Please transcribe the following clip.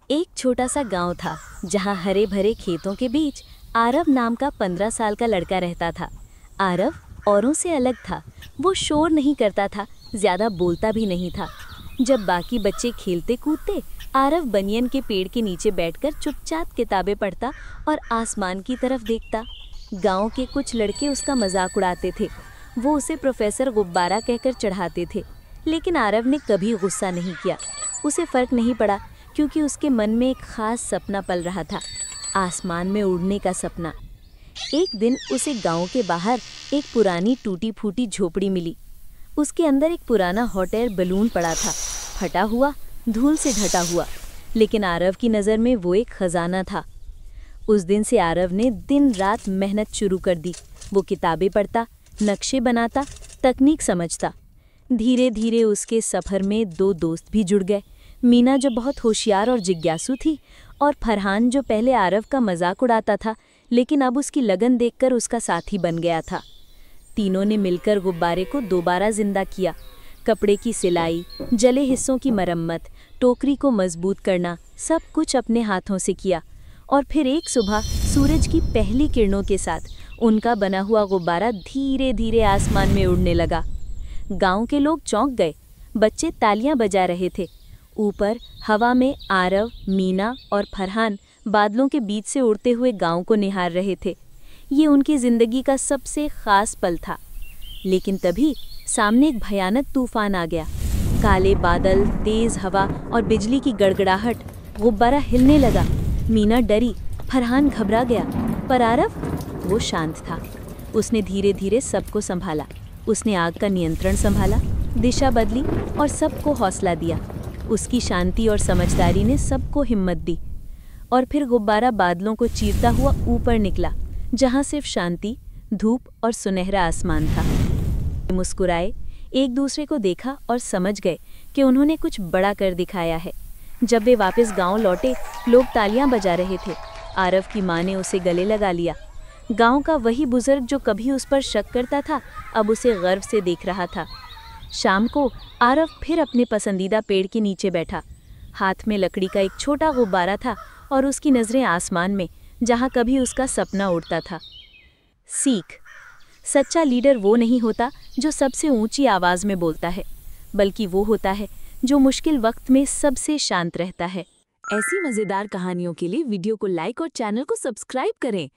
एक छोटा सा गांव था जहां हरे भरे खेतों के बीच आरव नाम का 15 साल का लड़का रहता था। आरव औरों से अलग था। वो शोर नहीं करता था, ज्यादा बोलता भी नहीं था। जब बाकी बच्चे खेलते कूदते, आरव बनियन के पेड़ के नीचे बैठकर चुपचाप किताबें पढ़ता और आसमान की तरफ देखता। गांव के कुछ लड़के उसका मजाक उड़ाते थे। वो उसे प्रोफेसर गुब्बारा कहकर चढ़ाते थे, लेकिन आरव ने कभी गुस्सा नहीं किया। उसे फर्क नहीं पड़ा, क्योंकि उसके मन में एक खास सपना पल रहा था, आसमान में उड़ने का सपना। एक दिन उसे गांव के बाहर एक पुरानी टूटी फूटी झोपड़ी मिली। उसके अंदर एक पुराना हॉट एयर बलून पड़ा था, फटा हुआ, धूल से ढटा हुआ, लेकिन आरव की नज़र में वो एक खजाना था। उस दिन से आरव ने दिन रात मेहनत शुरू कर दी। वो किताबें पढ़ता, नक्शे बनाता, तकनीक समझता। धीरे धीरे उसके सफ़र में दो दोस्त भी जुड़ गए। मीना, जो बहुत होशियार और जिज्ञासु थी, और फरहान, जो पहले आरव का मजाक उड़ाता था लेकिन अब उसकी लगन देखकर उसका साथी बन गया था। तीनों ने मिलकर गुब्बारे को दोबारा जिंदा किया। कपड़े की सिलाई, जले हिस्सों की मरम्मत, टोकरी को मजबूत करना, सब कुछ अपने हाथों से किया। और फिर एक सुबह सूरज की पहली किरणों के साथ उनका बना हुआ गुब्बारा धीरे धीरे आसमान में उड़ने लगा। गांव के लोग चौंक गए। बच्चे तालियां बजा रहे थे। ऊपर हवा में आरव, मीना और फरहान बादलों के बीच से उड़ते हुए गांव को निहार रहे थे। ये उनकी जिंदगी का सबसे खास पल था। लेकिन तभी सामने एक भयानक तूफान आ गया। काले बादल, तेज हवा और बिजली की गड़गड़ाहट। गुब्बारा हिलने लगा। मीना डरी, फरहान घबरा गया, पर आरव, वो शांत था। उसने धीरे धीरे सबको संभाला। उसने आग का नियंत्रण संभाला, दिशा बदली और सबको हौसला दिया। उसकी शांति और समझदारी ने सबको हिम्मत दी। और फिर गुब्बारा बादलों को चीरता हुआ ऊपर निकला, जहां सिर्फ शांति, धूप और सुनहरा आसमान था। मुस्कुराए, एक दूसरे को देखा और समझ गए कि उन्होंने कुछ बड़ा कर दिखाया है। जब वे वापस गांव लौटे, लोग तालियां बजा रहे थे। आरव की माँ ने उसे गले लगा लिया। गांव का वही बुजुर्ग जो कभी उस पर शक करता था, अब उसे गर्व से देख रहा था। शाम को आरव फिर अपने पसंदीदा पेड़ के नीचे बैठा। हाथ में लकड़ी का एक छोटा गुब्बारा था और उसकी नज़रें आसमान में, जहां कभी उसका सपना उड़ता था। सीख: सच्चा लीडर वो नहीं होता जो सबसे ऊंची आवाज़ में बोलता है, बल्कि वो होता है जो मुश्किल वक्त में सबसे शांत रहता है। ऐसी मज़ेदार कहानियों के लिए वीडियो को लाइक और चैनल को सब्सक्राइब करें।